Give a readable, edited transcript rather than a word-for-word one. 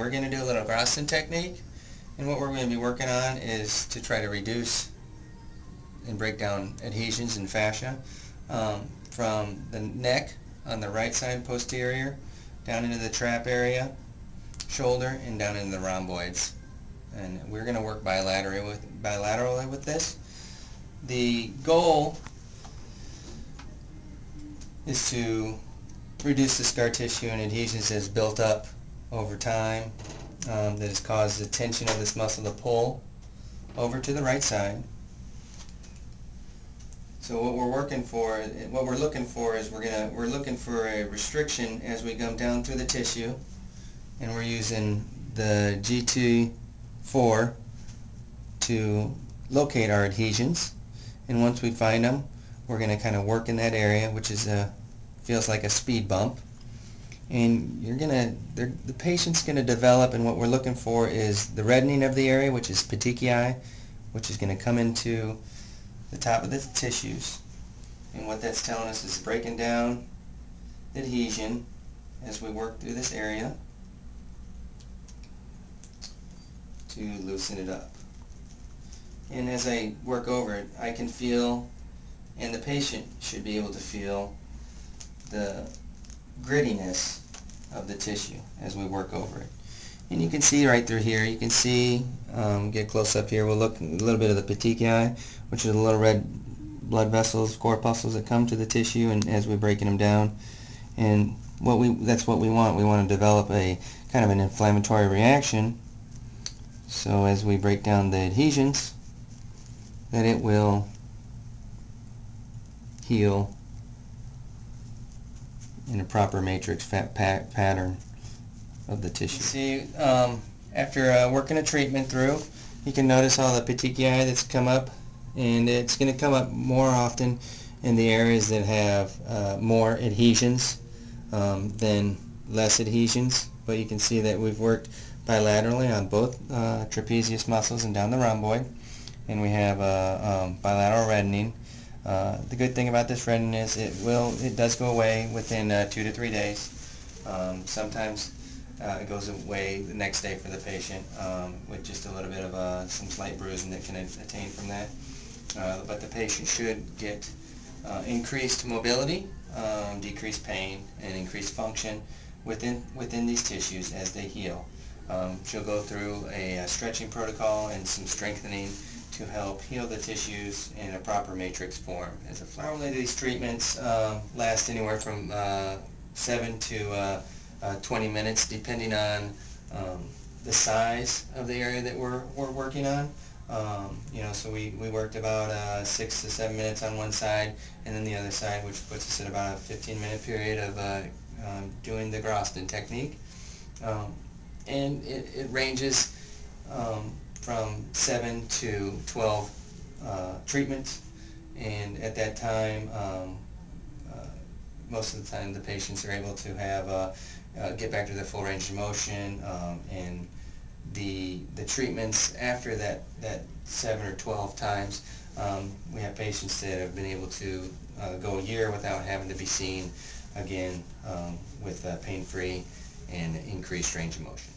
We're going to do a little Groston technique, and what we're going to be working on is to try to reduce and break down adhesions and fascia from the neck on the right side posterior down into the trap area, shoulder, and down into the rhomboids. And we're going to work bilaterally with this. The goal is to reduce the scar tissue and adhesions that's built up over time that has caused the tension of this muscle to pull over to the right side. So what we're looking for is we're looking for a restriction as we come down through the tissue, and we're using the VID00042.mp4 to locate our adhesions. And once we find them, we're going to kind of work in that area, which is feels like a speed bump. And the patient's going to develop, and what we're looking for is the reddening of the area, which is petechiae, which is going to come into the top of the tissues. And what that's telling us is breaking down the adhesion as we work through this area to loosen it up. And as I work over it, I can feel, and the patient should be able to feel, the grittiness of the tissue as we work over it. And you can see right through here, you can see, get close up here, we'll look a little bit of the petechiae, which are the little red blood vessels, corpuscles that come to the tissue, and as we're breaking them down. And that's what we want. We want to develop a kind of an inflammatory reaction, so as we break down the adhesions, that it will heal in a proper matrix pattern of the tissue. See, after working a treatment through, you can notice all the petechiae that's come up, and it's going to come up more often in the areas that have more adhesions than less adhesions. But you can see that we've worked bilaterally on both trapezius muscles and down the rhomboid, and we have bilateral reddening. The good thing about this reddening is it does go away within 2 to 3 days. Sometimes it goes away the next day for the patient with just a little bit of some slight bruising that can attain from that. But the patient should get increased mobility, decreased pain, and increased function within these tissues as they heal. She'll go through a stretching protocol and some strengthening to help heal the tissues in a proper matrix form. Normally these treatments last anywhere from 7 to 20 minutes, depending on the size of the area that we're working on. So we worked about 6 to 7 minutes on one side, and then the other side, which puts us at about a 15-minute period of doing the Groston technique. And it ranges from 7 to 12 treatments, and at that time most of the time the patients are able to have get back to their full range of motion, and the treatments after that 7 or 12 times, we have patients that have been able to go a year without having to be seen again with pain-free and increased range of motion.